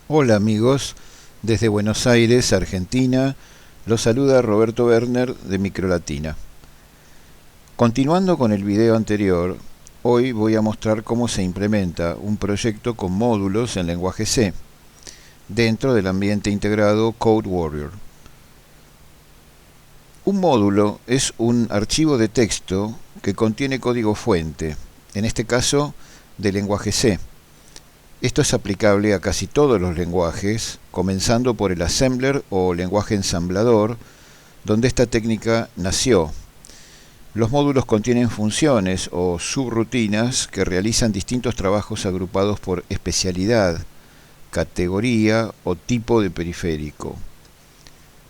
Hola amigos, desde Buenos Aires, Argentina, los saluda Roberto Werner de Microlatina. Continuando con el video anterior, hoy voy a mostrar cómo se implementa un proyecto con módulos en lenguaje C dentro del ambiente integrado CodeWarrior. Un módulo es un archivo de texto que contiene código fuente, en este caso de lenguaje C. Esto es aplicable a casi todos los lenguajes, comenzando por el assembler o lenguaje ensamblador, donde esta técnica nació. Los módulos contienen funciones o subrutinas que realizan distintos trabajos agrupados por especialidad, categoría o tipo de periférico.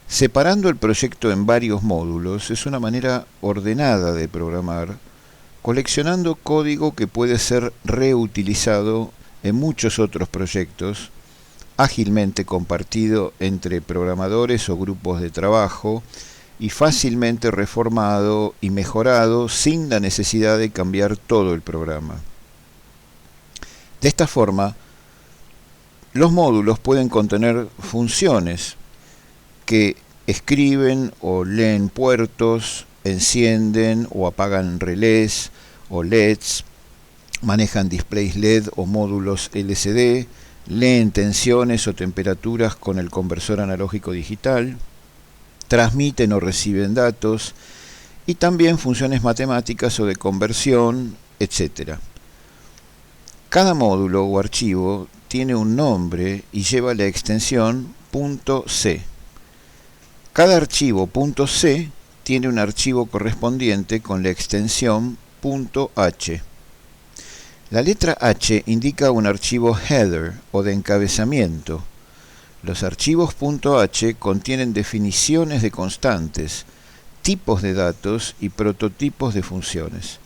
Separando el proyecto en varios módulos es una manera ordenada de programar, coleccionando código que puede ser reutilizado en muchos otros proyectos, ágilmente compartido entre programadores o grupos de trabajo y fácilmente reformado y mejorado sin la necesidad de cambiar todo el programa. De esta forma, los módulos pueden contener funciones que escriben o leen puertos, encienden o apagan relés o LEDs, manejan displays LED o módulos LCD, leen tensiones o temperaturas con el conversor analógico digital, transmiten o reciben datos y también funciones matemáticas o de conversión, etc. Cada módulo o archivo tiene un nombre y lleva la extensión .c. Cada archivo .c tiene un archivo correspondiente con la extensión .h. La letra H indica un archivo header o de encabezamiento. Los archivos .h contienen definiciones de constantes, tipos de datos y prototipos de funciones.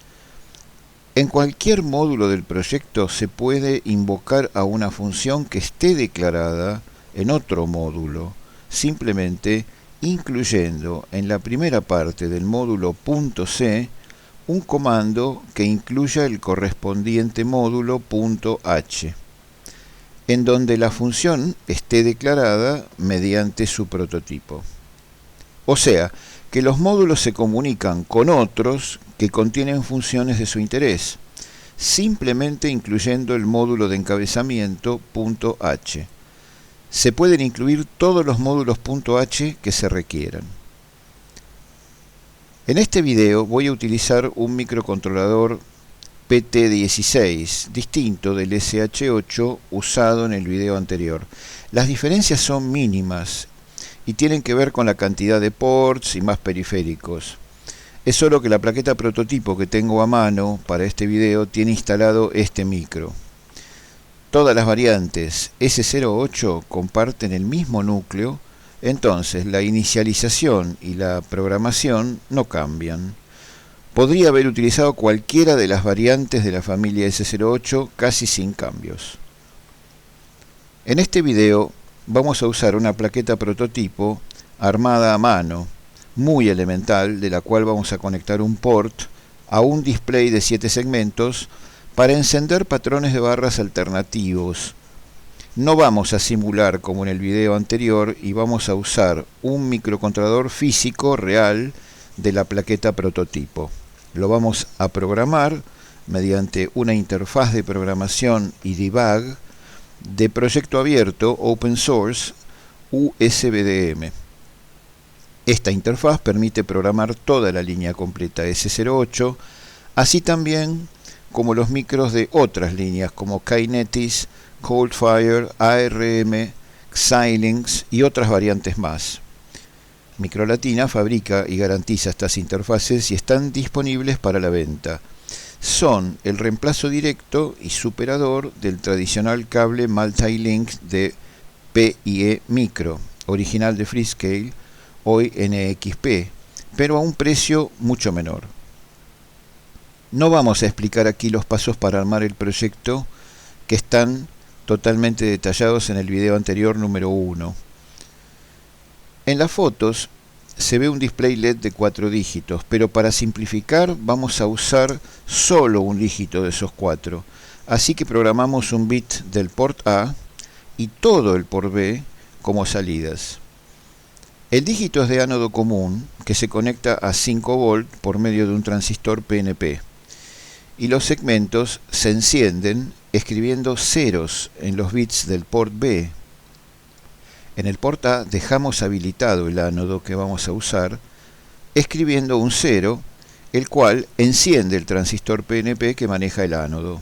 En cualquier módulo del proyecto se puede invocar a una función que esté declarada en otro módulo, simplemente incluyendo en la primera parte del módulo .c un comando que incluya el correspondiente módulo .h, en donde la función esté declarada mediante su prototipo. O sea, que los módulos se comunican con otros que contienen funciones de su interés, simplemente incluyendo el módulo de encabezamiento .h. Se pueden incluir todos los módulos .h que se requieran. En este video voy a utilizar un microcontrolador PT16, distinto del SH8 usado en el video anterior. Las diferencias son mínimas y tienen que ver con la cantidad de ports y más periféricos. Es solo que la plaqueta prototipo que tengo a mano para este video tiene instalado este micro. Todas las variantes S08 comparten el mismo núcleo, entonces la inicialización y la programación no cambian. Podría haber utilizado cualquiera de las variantes de la familia S08 casi sin cambios. En este video vamos a usar una plaqueta prototipo armada a mano, muy elemental, de la cual vamos a conectar un port a un display de 7 segmentos para encender patrones de barras alternativos. No vamos a simular como en el video anterior y vamos a usar un microcontrolador físico real de la plaqueta prototipo. Lo vamos a programar mediante una interfaz de programación y debug de proyecto abierto open source USBDM. Esta interfaz permite programar toda la línea completa S08, así también como los micros de otras líneas como Kinetis, Coldfire, ARM, Xilinx y otras variantes más. Microlatina fabrica y garantiza estas interfaces y están disponibles para la venta. Son el reemplazo directo y superador del tradicional cable multilink de PIE Micro, original de Freescale, hoy NXP, pero a un precio mucho menor. No vamos a explicar aquí los pasos para armar el proyecto, que están totalmente detallados en el video anterior número 1. En las fotos se ve un display LED de 4 dígitos, pero para simplificar vamos a usar solo un dígito de esos 4. Así que programamos un bit del port A y todo el port B como salidas. El dígito es de ánodo común que se conecta a 5 volt por medio de un transistor PNP y los segmentos se encienden escribiendo ceros en los bits del port B. En el port A dejamos habilitado el ánodo que vamos a usar escribiendo un 0, el cual enciende el transistor PNP que maneja el ánodo.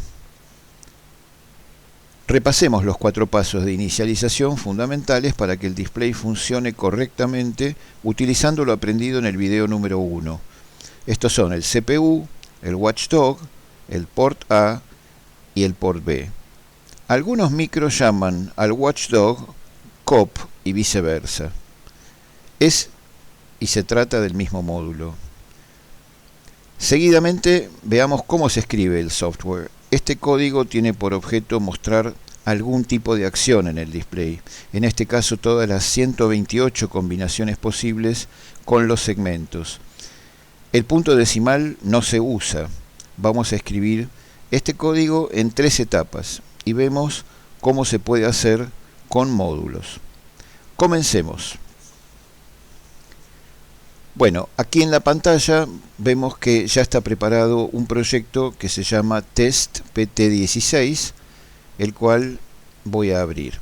Repasemos los 4 pasos de inicialización fundamentales para que el display funcione correctamente utilizando lo aprendido en el video número 1. Estos son el CPU, el watchdog, el port A y el port B. Algunos micros llaman al watchdog COP y viceversa. Es y se trata del mismo módulo. Seguidamente veamos cómo se escribe el software. Este código tiene por objeto mostrar algún tipo de acción en el display, en este caso todas las 128 combinaciones posibles con los segmentos. El punto decimal no se usa. Vamos a escribir este código en 3 etapas y vemos cómo se puede hacer con módulos. Comencemos. Bueno, aquí en la pantalla vemos que ya está preparado un proyecto que se llama Test PT16, el cual voy a abrir.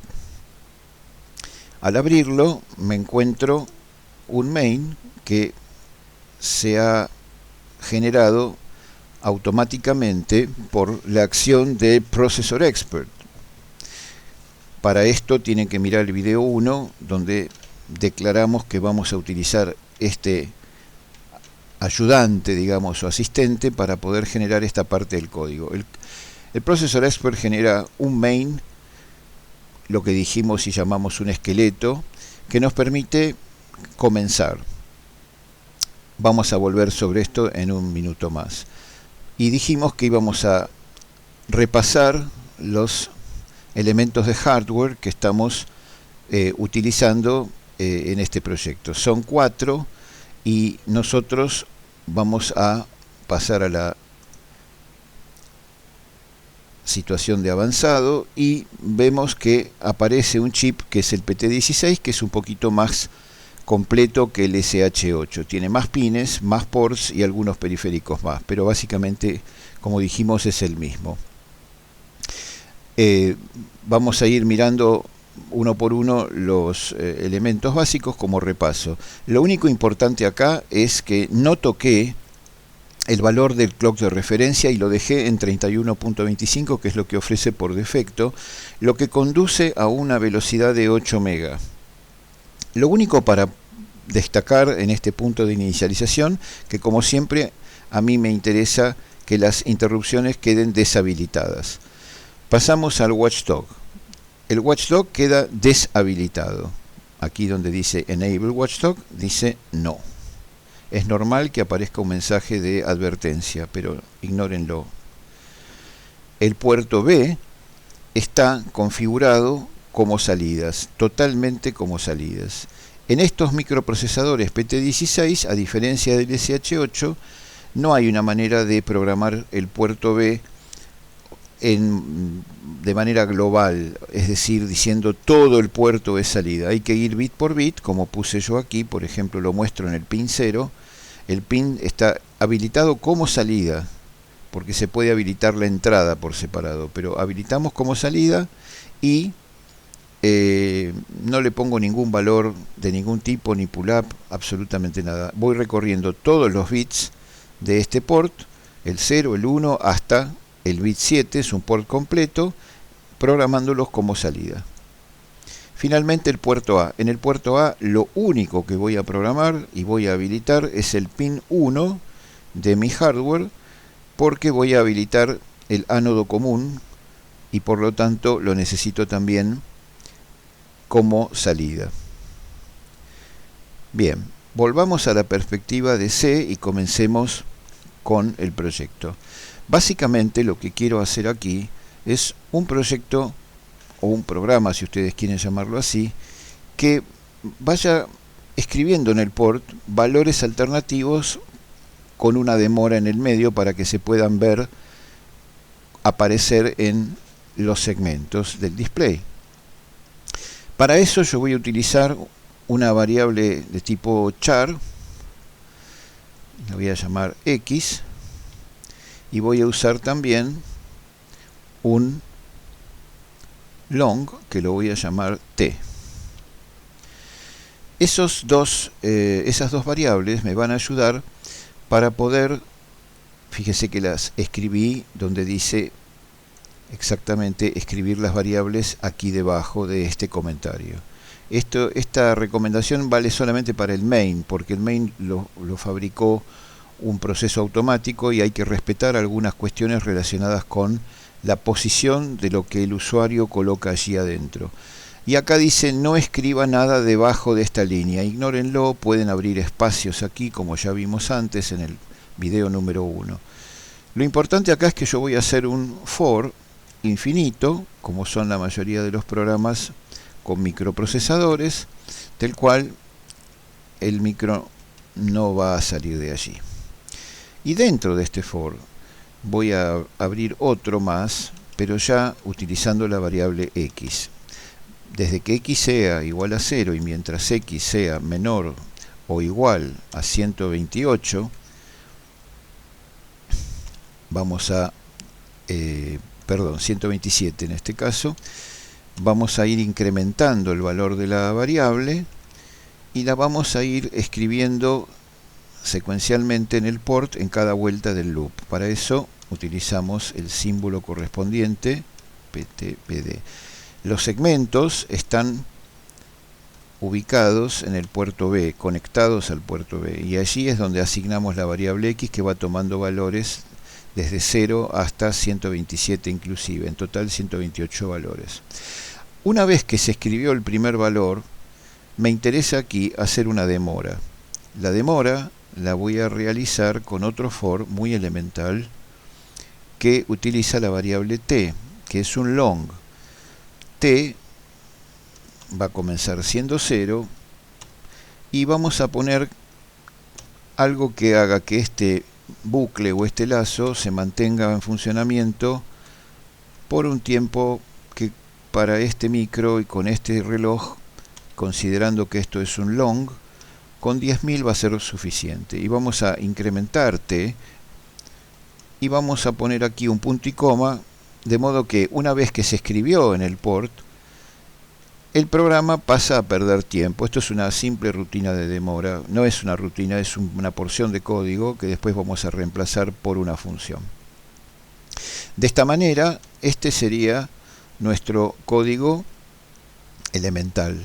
Al abrirlo me encuentro un main que se ha generado automáticamente por la acción de Processor Expert. Para esto tienen que mirar el video 1, donde declaramos que vamos a utilizar este ayudante, digamos, o asistente para poder generar esta parte del código. El Processor Expert genera un main, lo que dijimos y llamamos un esqueleto, que nos permite comenzar. Vamos a volver sobre esto en un minuto más. Y dijimos que íbamos a repasar los elementos de hardware que estamos utilizando en este proyecto. Son 4 y nosotros vamos a pasar a la situación de avanzado y vemos que aparece un chip que es el PT16, que es un poquito más completo que el SH8. Tiene más pines, más ports y algunos periféricos más, pero básicamente, como dijimos, es el mismo. Vamos a ir mirando uno por uno los elementos básicos como repaso. Lo único importante acá es que no toqué el valor del clock de referencia y lo dejé en 31.25, que es lo que ofrece por defecto, lo que conduce a una velocidad de 8 MB. Lo único para destacar en este punto de inicialización, que como siempre a mí me interesa que las interrupciones queden deshabilitadas. Pasamos al watchdog. El watchdog queda deshabilitado. Aquí donde dice Enable Watchdog, dice no. Es normal que aparezca un mensaje de advertencia, pero ignórenlo. El puerto B está configurado como salidas, totalmente como salidas. En estos microprocesadores PT16, a diferencia del SH8, no hay una manera de programar el puerto B de manera global, es decir, diciendo todo el puerto es salida. Hay que ir bit por bit, como puse yo aquí, por ejemplo, lo muestro en el pin 0. El pin está habilitado como salida, porque se puede habilitar la entrada por separado, pero habilitamos como salida y no le pongo ningún valor de ningún tipo, ni pull-up, absolutamente nada. Voy recorriendo todos los bits de este port, el 0, el 1, hasta el bit 7, es un port completo, programándolos como salida. Finalmente el puerto A. En el puerto A lo único que voy a programar y voy a habilitar es el pin 1 de mi hardware, porque voy a habilitar el ánodo común y por lo tanto lo necesito también como salida. Bien, volvamos a la perspectiva de C y comencemos con el proyecto. Básicamente lo que quiero hacer aquí es un proyecto o un programa, si ustedes quieren llamarlo así, que vaya escribiendo en el port valores alternativos con una demora en el medio para que se puedan ver aparecer en los segmentos del display. Para eso yo voy a utilizar una variable de tipo char, la voy a llamar x, y voy a usar también un long, que lo voy a llamar t. Esas dos variables me van a ayudar para poder, fíjese que las escribí donde dice exactamente escribir las variables aquí debajo de este comentario. Esta recomendación vale solamente para el main, porque el main lo fabricó un proceso automático y hay que respetar algunas cuestiones relacionadas con la posición de lo que el usuario coloca allí adentro. Y acá dice no escriba nada debajo de esta línea, ignórenlo, pueden abrir espacios aquí como ya vimos antes en el video número 1. Lo importante acá es que yo voy a hacer un for infinito, como son la mayoría de los programas con microprocesadores, del cual el micro no va a salir de allí. Y dentro de este for voy a abrir otro más, pero ya utilizando la variable x. Desde que x sea igual a 0 y mientras x sea menor o igual a 128, vamos a, 127 en este caso, vamos a ir incrementando el valor de la variable y la vamos a ir escribiendo secuencialmente en el port en cada vuelta del loop. Para eso utilizamos el símbolo correspondiente, ptpd. Los segmentos están ubicados en el puerto B, conectados al puerto B, y allí es donde asignamos la variable x, que va tomando valores desde 0 hasta 127 inclusive, en total 128 valores. Una vez que se escribió el primer valor, me interesa aquí hacer una demora. La demora la voy a realizar con otro for muy elemental que utiliza la variable t, que es un long. T va a comenzar siendo 0 y vamos a poner algo que haga que este bucle o este lazo se mantenga en funcionamiento por un tiempo que para este micro y con este reloj, considerando que esto es un long, con 10.000 va a ser suficiente. Y vamos a incrementar t y vamos a poner aquí un punto y coma, de modo que una vez que se escribió en el port, el programa pasa a perder tiempo. Esto es una simple rutina de demora, no es una rutina, es una porción de código que después vamos a reemplazar por una función. De esta manera, este sería nuestro código elemental.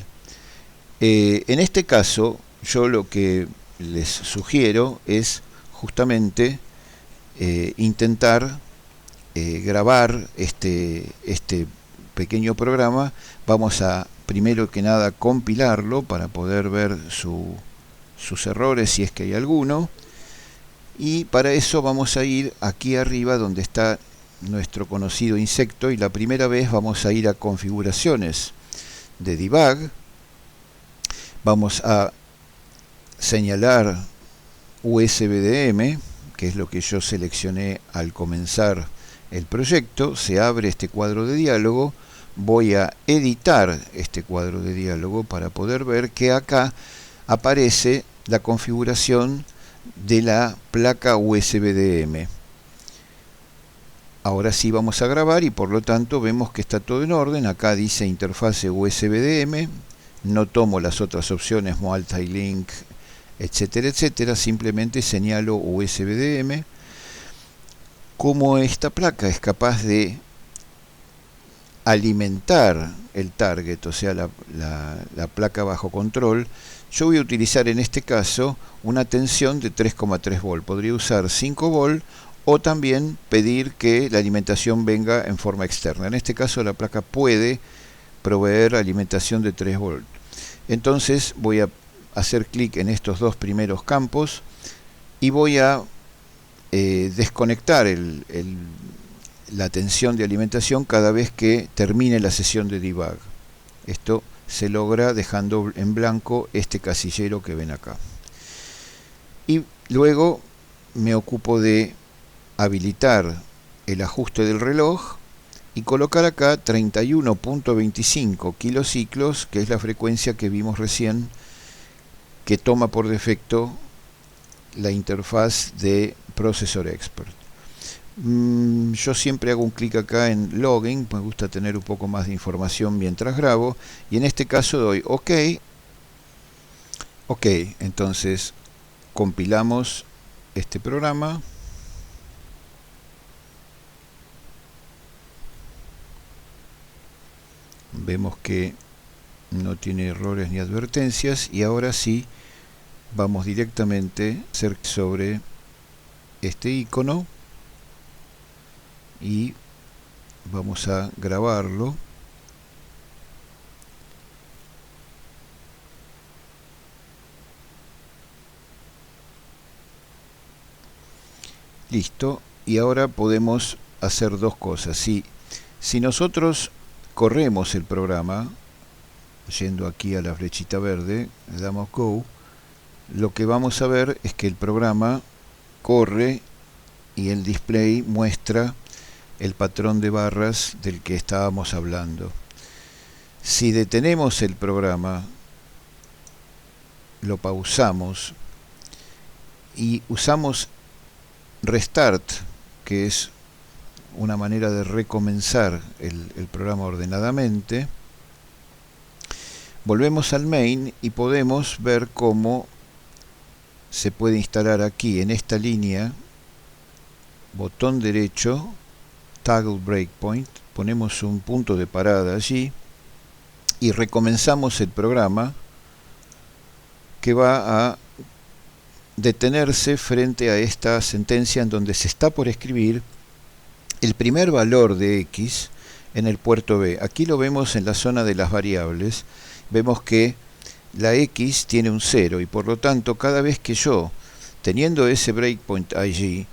En este caso, yo lo que les sugiero es justamente intentar grabar este pequeño programa. Vamos a primero que nada compilarlo para poder ver sus errores si es que hay alguno, y para eso vamos a ir aquí arriba donde está nuestro conocido insecto y la primera vez vamos a ir a configuraciones de debug, vamos a señalar USBDM, que es lo que yo seleccioné al comenzar el proyecto. Se abre este cuadro de diálogo, voy a editar este cuadro de diálogo para poder ver que acá aparece la configuración de la placa USBDM. Ahora sí vamos a grabar y por lo tanto vemos que está todo en orden. Acá dice interfase USBDM, no tomo las otras opciones multilink, etcétera, etcétera, simplemente señalo USBDM. Como esta placa es capaz de alimentar el target, o sea la placa bajo control, yo voy a utilizar en este caso una tensión de 3,3 volt. Podría usar 5 volt o también pedir que la alimentación venga en forma externa. En este caso la placa puede proveer alimentación de 3 volt. Entonces voy a hacer clic en estos dos primeros campos y voy a desconectar la tensión de alimentación cada vez que termine la sesión de debug. Esto se logra dejando en blanco este casillero que ven acá. Y luego me ocupo de habilitar el ajuste del reloj y colocar acá 31.25 kilociclos, que es la frecuencia que vimos recién, que toma por defecto la interfaz de Processor Expert. Yo siempre hago un clic acá en Login, me gusta tener un poco más de información mientras grabo, y en este caso doy OK. OK, entonces compilamos este programa. Vemos que no tiene errores ni advertencias, y ahora sí vamos directamente a hacer sobre este icono y vamos a grabarlo. Listo, y ahora podemos hacer dos cosas. Si nosotros corremos el programa, yendo aquí a la flechita verde, le damos Go, lo que vamos a ver es que el programa corre y el display muestra el patrón de barras del que estábamos hablando. Si detenemos el programa, lo pausamos y usamos Restart, que es una manera de recomenzar el programa ordenadamente, volvemos al main y podemos ver cómo se puede instalar aquí en esta línea, botón derecho, Toggle Breakpoint, ponemos un punto de parada allí y recomenzamos el programa, que va a detenerse frente a esta sentencia en donde se está por escribir el primer valor de X en el puerto B. Aquí lo vemos en la zona de las variables. Vemos que la X tiene un 0 y por lo tanto cada vez que yo, teniendo ese breakpoint allí,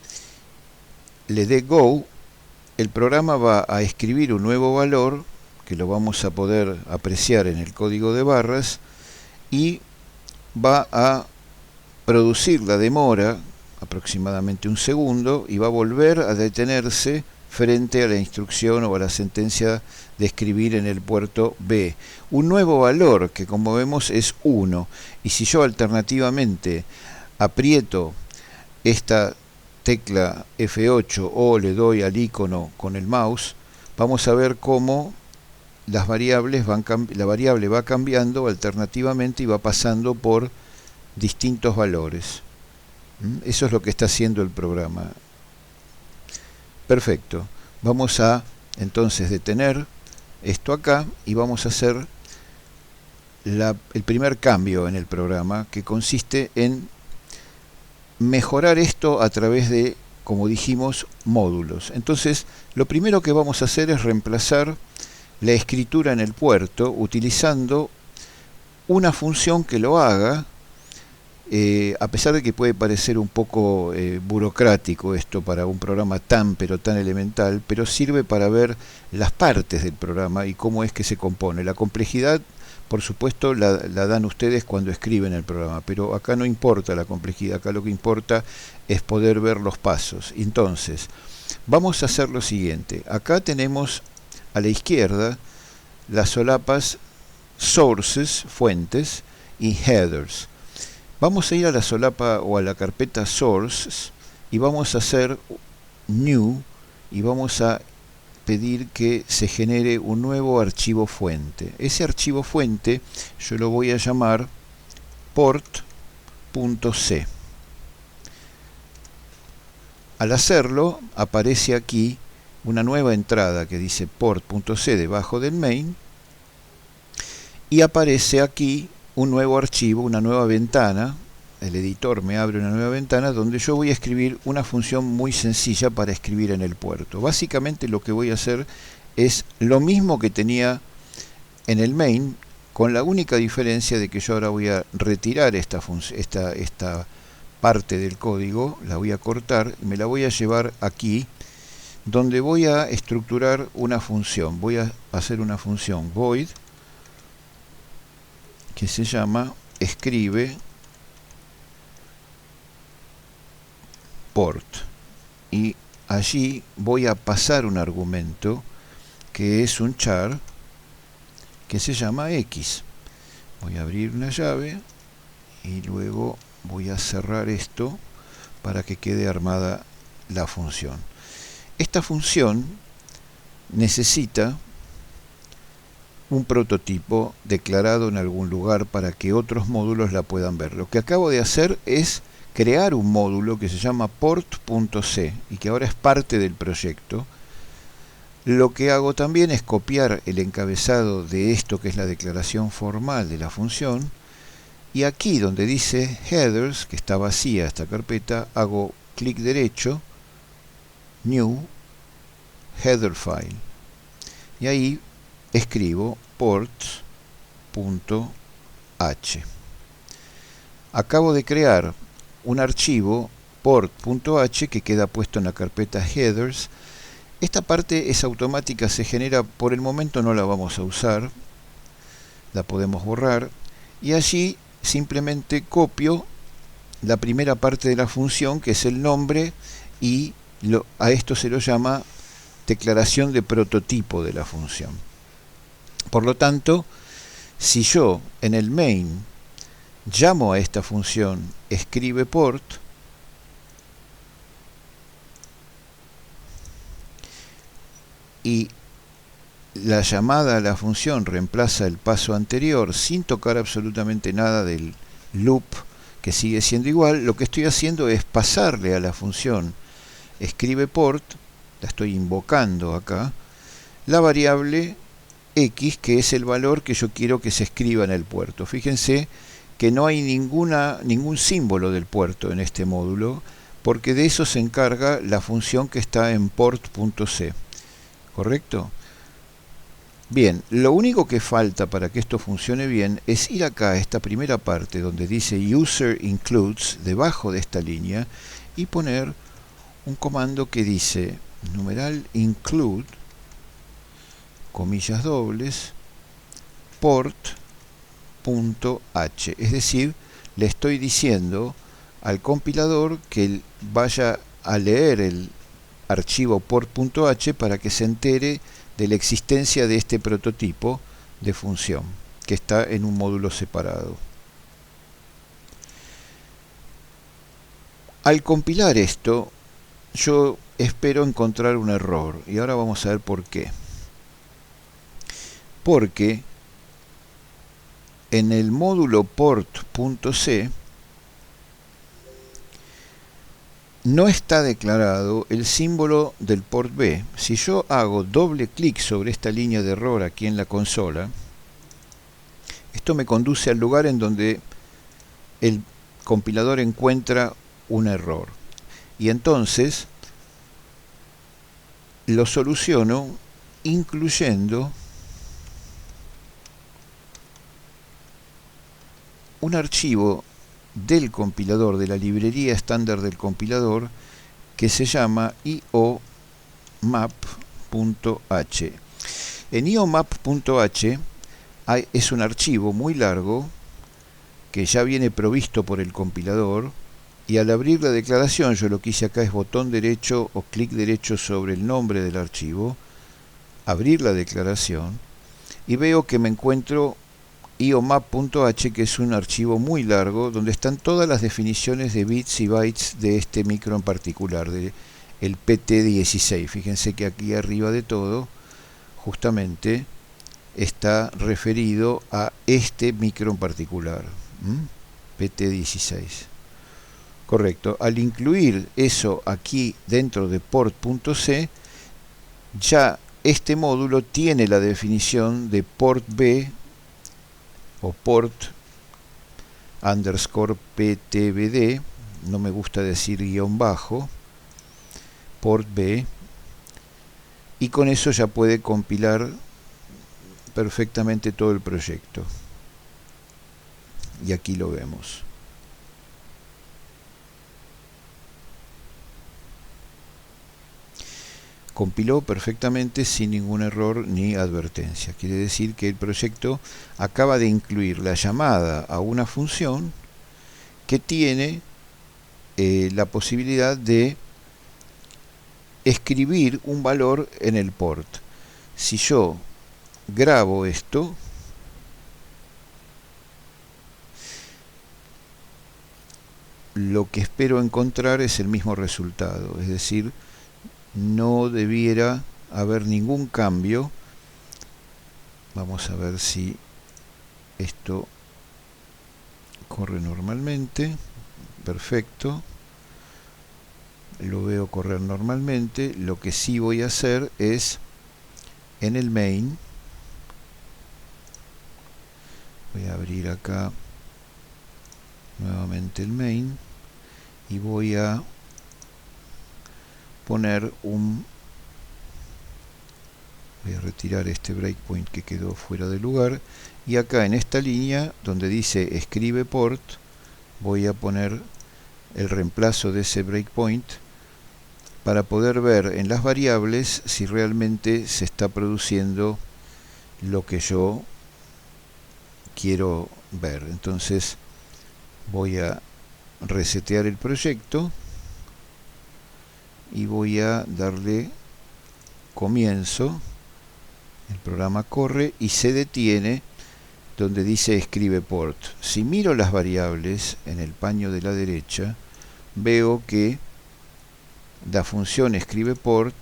le dé Go, el programa va a escribir un nuevo valor que lo vamos a poder apreciar en el código de barras y va a producir la demora, aproximadamente un segundo, y va a volver a detenerse frente a la instrucción o a la sentencia de escribir en el puerto B. Un nuevo valor que, como vemos, es 1. Y si yo alternativamente aprieto esta tecla F8 o le doy al icono con el mouse, vamos a ver cómo la variable va cambiando alternativamente y va pasando por distintos valores. Eso es lo que está haciendo el programa. Perfecto. Vamos a entonces detener esto acá y vamos a hacer el primer cambio en el programa, que consiste en mejorar esto a través de, como dijimos, módulos. Entonces, lo primero que vamos a hacer es reemplazar la escritura en el puerto utilizando una función que lo haga. A pesar de que puede parecer un poco burocrático esto para un programa pero tan elemental, pero sirve para ver las partes del programa y cómo es que se compone. La complejidad, por supuesto, la dan ustedes cuando escriben el programa, pero acá no importa la complejidad, acá lo que importa es poder ver los pasos. Entonces, vamos a hacer lo siguiente. Acá tenemos a la izquierda las solapas sources, fuentes, y headers. Vamos a ir a la solapa o a la carpeta sources y vamos a hacer new y vamos a pedir que se genere un nuevo archivo fuente. Ese archivo fuente yo lo voy a llamar port.c. Al hacerlo aparece aquí una nueva entrada que dice port.c debajo del main y aparece aquí un nuevo archivo, una nueva ventana. El editor me abre una nueva ventana donde yo voy a escribir una función muy sencilla para escribir en el puerto. Básicamente lo que voy a hacer es lo mismo que tenía en el main, con la única diferencia de que yo ahora voy a retirar esta parte del código, la voy a cortar y me la voy a llevar aquí, donde voy a estructurar una función. Voy a hacer una función void que se llama escribe port, y allí voy a pasar un argumento que es un char que se llama X. Voy a abrir una llave y luego voy a cerrar esto para que quede armada la función. Esta función necesita un prototipo declarado en algún lugar para que otros módulos la puedan ver. Lo que acabo de hacer es crear un módulo que se llama port.c y que ahora es parte del proyecto. Lo que hago también es copiar el encabezado de esto que es la declaración formal de la función, y aquí donde dice headers, que está vacía esta carpeta, hago clic derecho, new, header file, y ahí escribo ports.h. Acabo de crear un archivo port.h que queda puesto en la carpeta headers. Esta parte es automática, se genera, por el momento no la vamos a usar, la podemos borrar, y allí simplemente copio la primera parte de la función, que es el nombre, y a esto se lo llama declaración de prototipo de la función. Por lo tanto, si yo en el main llamo a esta función escribe port, y la llamada a la función reemplaza el paso anterior sin tocar absolutamente nada del loop, que sigue siendo igual, lo que estoy haciendo es pasarle a la función escribe port, la estoy invocando acá, la variable X, que es el valor que yo quiero que se escriba en el puerto. Fíjense que no hay ningún símbolo del puerto en este módulo, porque de eso se encarga la función que está en port.c. ¿Correcto? Bien, lo único que falta para que esto funcione bien es ir acá a esta primera parte donde dice user includes, debajo de esta línea, y poner un comando que dice numeral include, comillas dobles, port.h. Es decir, le estoy diciendo al compilador que vaya a leer el archivo port.h para que se entere de la existencia de este prototipo de función que está en un módulo separado. Al compilar esto, yo espero encontrar un error, y ahora vamos a ver por qué. Porque en el módulo port.c no está declarado el símbolo del port B. Si yo hago doble clic sobre esta línea de error aquí en la consola, esto me conduce al lugar en donde el compilador encuentra un error. Y entonces lo soluciono incluyendo un archivo del compilador, de la librería estándar del compilador, que se llama iomap.h. En iomap.h es un archivo muy largo que ya viene provisto por el compilador, y al abrir la declaración, yo lo que hice acá es botón derecho o clic derecho sobre el nombre del archivo, abrir la declaración, y veo que me encuentro iomap.h, que es un archivo muy largo donde están todas las definiciones de bits y bytes de este micro en particular, del PT16. Fíjense que aquí arriba de todo justamente está referido a este micro en particular, PT16. Correcto. Al incluir eso aquí dentro de port.c, ya este módulo tiene la definición de port B o port underscore PTBD, no me gusta decir guión bajo, port B, y con eso ya puede compilar perfectamente todo el proyecto. Y aquí lo vemos. Compiló perfectamente sin ningún error ni advertencia. Quiere decir que el proyecto acaba de incluir la llamada a una función que tiene la posibilidad de escribir un valor en el port. Si yo grabo esto, lo que espero encontrar es el mismo resultado, es decir, no debiera haber ningún cambio. Vamos a ver si esto corre normalmente. Perfecto, lo veo correr normalmente. Lo que sí voy a hacer es en el main, voy a abrir acá nuevamente el main y voy a poner voy a retirar este breakpoint que quedó fuera de lugar, y acá en esta línea donde dice escribe port voy a poner el reemplazo de ese breakpoint para poder ver en las variables si realmente se está produciendo lo que yo quiero ver. Entonces voy a resetear el proyecto y voy a darle comienzo. El programa corre y se detiene donde dice escribe port. Si miro las variables en el paño de la derecha, veo que la función escribe port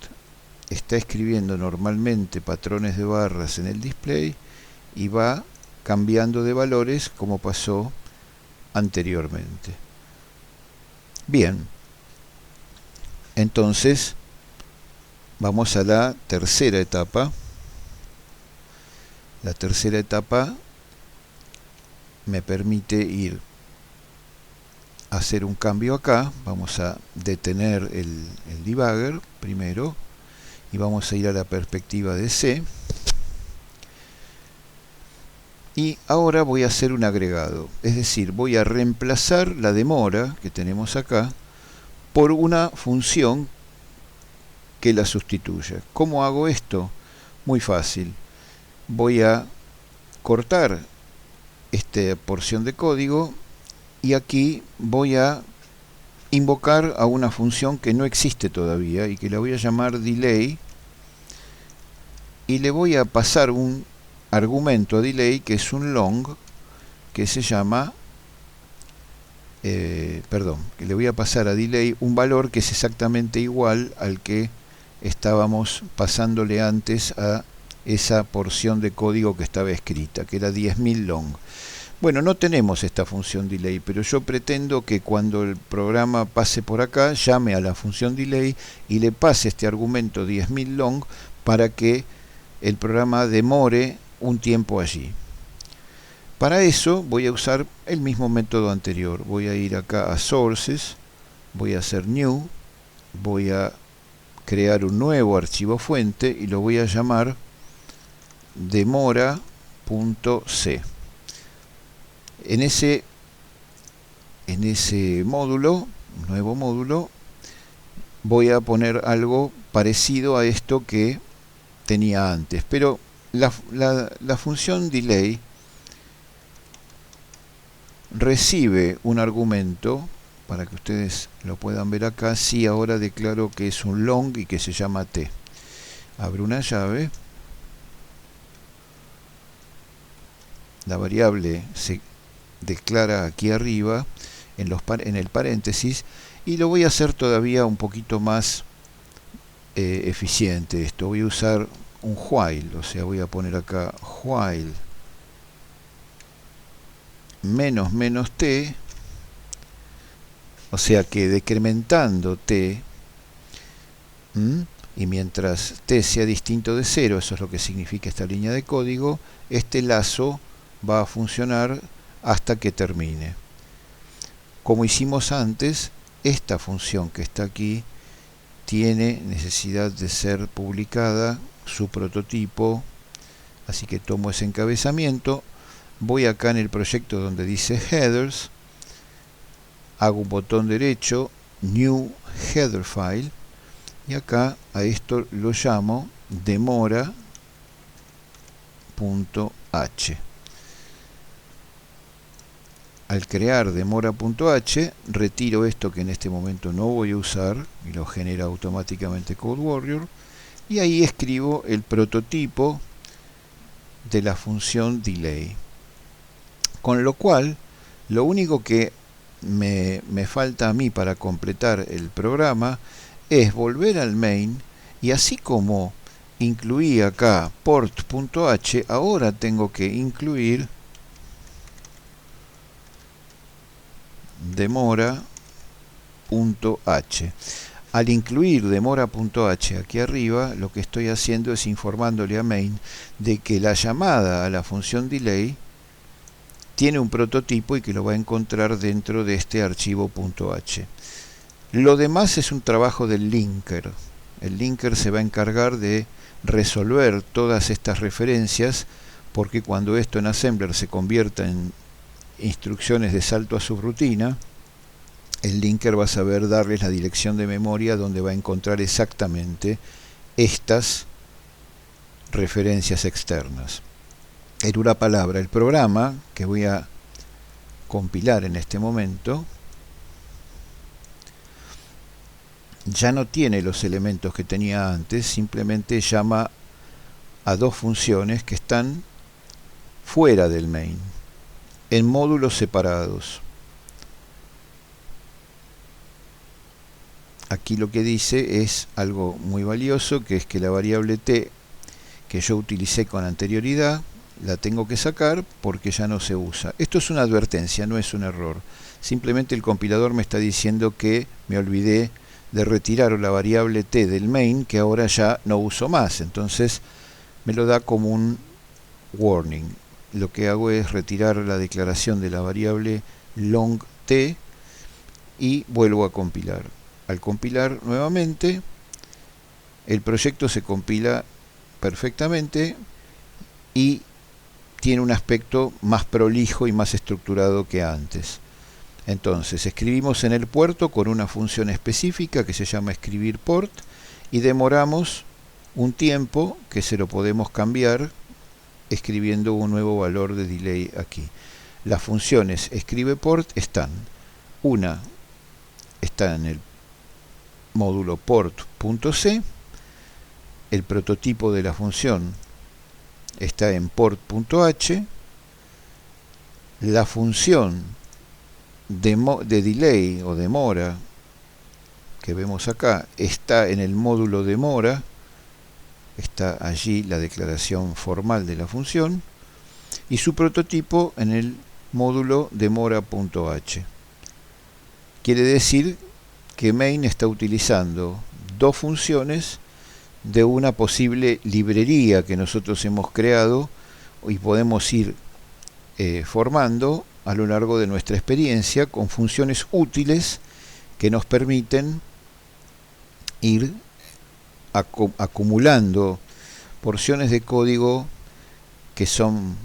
está escribiendo normalmente patrones de barras en el display y va cambiando de valores como pasó anteriormente. Bien, entonces vamos a la tercera etapa. La tercera etapa me permite ir a hacer un cambio acá. Vamos a detener el debugger primero y vamos a ir a la perspectiva de C. Y ahora voy a hacer un agregado, es decir, voy a reemplazar la demora que tenemos acá por una función que la sustituya. ¿Cómo hago esto? Muy fácil. Voy a cortar esta porción de código y aquí voy a invocar a una función que no existe todavía y que la voy a llamar delay, y le voy a pasar un argumento a delay que es un long que se llama que le voy a pasar a delay un valor que es exactamente igual al que estábamos pasándole antes a esa porción de código que estaba escrita, que era 10.000 long. Bueno, no tenemos esta función delay, pero yo pretendo que cuando el programa pase por acá, llame a la función delay y le pase este argumento 10.000 long para que el programa demore un tiempo allí. Para eso voy a usar el mismo método anterior. Voy a ir acá a Sources, voy a hacer New, voy a crear un nuevo archivo fuente y lo voy a llamar demora.c. En ese módulo, nuevo módulo, voy a poner algo parecido a esto que tenía antes, pero la función delay recibe un argumento, para que ustedes lo puedan ver acá. Sí, ahora declaro que es un long y que se llama t. Abro una llave, la variable se declara aquí arriba en el paréntesis, y lo voy a hacer todavía un poquito más eficiente esto. Voy a usar un while, o sea, voy a poner acá while menos menos t, o sea que decrementando t, y mientras t sea distinto de 0, eso es lo que significa esta línea de código, este lazo va a funcionar hasta que termine. Como hicimos antes, esta función que está aquí tiene necesidad de ser publicada, su prototipo, así que tomo ese encabezamiento, voy acá en el proyecto donde dice headers, hago un botón derecho, new header file, y acá a esto lo llamo demora.h. Al crear demora.h, retiro esto que en este momento no voy a usar y lo genera automáticamente CodeWarrior. y ahí escribo el prototipo de la función delay. Con lo cual, lo único que me falta a mí para completar el programa es volver al main, y así como incluí acá port.h, ahora tengo que incluir demora.h. Al incluir demora.h aquí arriba, lo que estoy haciendo es informándole a main de que la llamada a la función delay tiene un prototipo y que lo va a encontrar dentro de este archivo .h. Lo demás es un trabajo del linker. El linker se va a encargar de resolver todas estas referencias, porque cuando esto en Assembler se convierta en instrucciones de salto a subrutina, el linker va a saber darles la dirección de memoria donde va a encontrar exactamente estas referencias externas. En una palabra, el programa que voy a compilar en este momento ya no tiene los elementos que tenía antes, simplemente llama a dos funciones que están fuera del main, en módulos separados. Aquí lo que dice es algo muy valioso, que es que la variable t que yo utilicé con anterioridad la tengo que sacar porque ya no se usa. Esto es una advertencia, no es un error. Simplemente el compilador me está diciendo que me olvidé de retirar la variable t del main, que ahora ya no uso más. Entonces me lo da como un warning. Lo que hago es retirar la declaración de la variable long t y vuelvo a compilar. Al compilar nuevamente, el proyecto se compila perfectamente y tiene un aspecto más prolijo y más estructurado que antes. Entonces escribimos en el puerto con una función específica que se llama escribir port, y demoramos un tiempo que se lo podemos cambiar escribiendo un nuevo valor de delay aquí. Las funciones escribe port están, una está en el módulo port.c, el prototipo de la función está en port.h, la función de delay o demora que vemos acá está en el módulo demora, está allí la declaración formal de la función, y su prototipo en el módulo demora.h. Quiere decir que main está utilizando dos funciones de una posible librería que nosotros hemos creado y podemos ir formando a lo largo de nuestra experiencia con funciones útiles que nos permiten ir acumulando porciones de código que son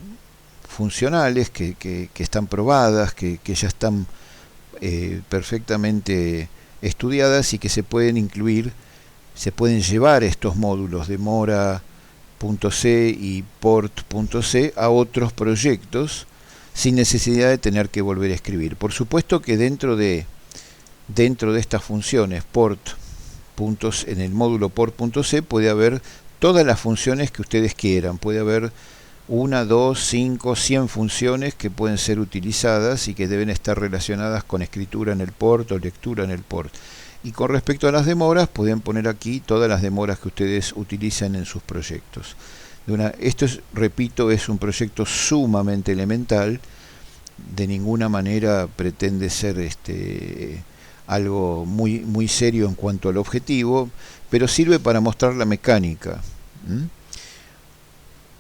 funcionales, que están probadas, que ya están perfectamente estudiadas y que se pueden incluir, se pueden llevar estos módulos de demora.c y port.c a otros proyectos sin necesidad de tener que volver a escribir. Por supuesto que dentro de estas funciones en el módulo port.c puede haber todas las funciones que ustedes quieran. Puede haber 1, 2, 5, 100 funciones que pueden ser utilizadas y que deben estar relacionadas con escritura en el port o lectura en el port. Y con respecto a las demoras, pueden poner aquí todas las demoras que ustedes utilizan en sus proyectos. Esto repito, es un proyecto sumamente elemental. De ninguna manera pretende ser algo muy serio en cuanto al objetivo, pero sirve para mostrar la mecánica.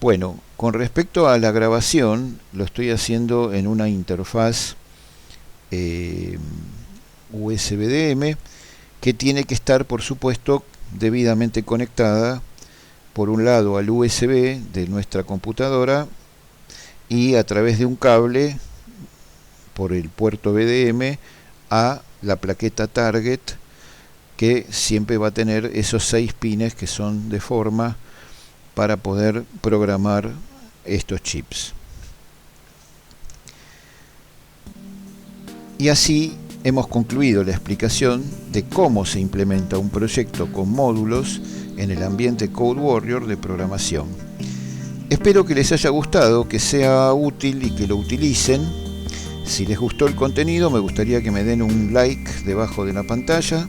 Bueno, con respecto a la grabación, lo estoy haciendo en una interfaz USB-DM, que tiene que estar, por supuesto, debidamente conectada, por un lado al USB de nuestra computadora y a través de un cable por el puerto BDM a la plaqueta target, que siempre va a tener esos 6 pines que son de forma para poder programar estos chips. Y así hemos concluido la explicación de cómo se implementa un proyecto con módulos en el ambiente Code Warrior de programación. Espero que les haya gustado, que sea útil y que lo utilicen. Si les gustó el contenido, me gustaría que me den un like debajo de la pantalla.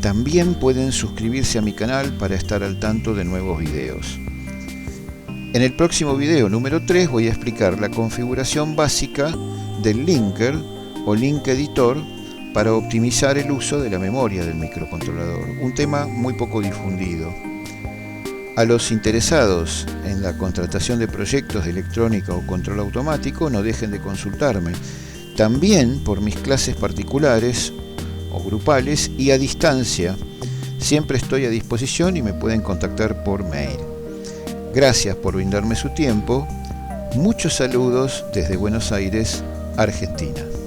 También pueden suscribirse a mi canal para estar al tanto de nuevos videos. En el próximo video número 3 voy a explicar la configuración básica del linker o link editor para optimizar el uso de la memoria del microcontrolador, un tema muy poco difundido. A los interesados en la contratación de proyectos de electrónica o control automático, no dejen de consultarme, también por mis clases particulares o grupales y a distancia. Siempre estoy a disposición y me pueden contactar por mail. Gracias por brindarme su tiempo. Muchos saludos desde Buenos Aires, Argentina.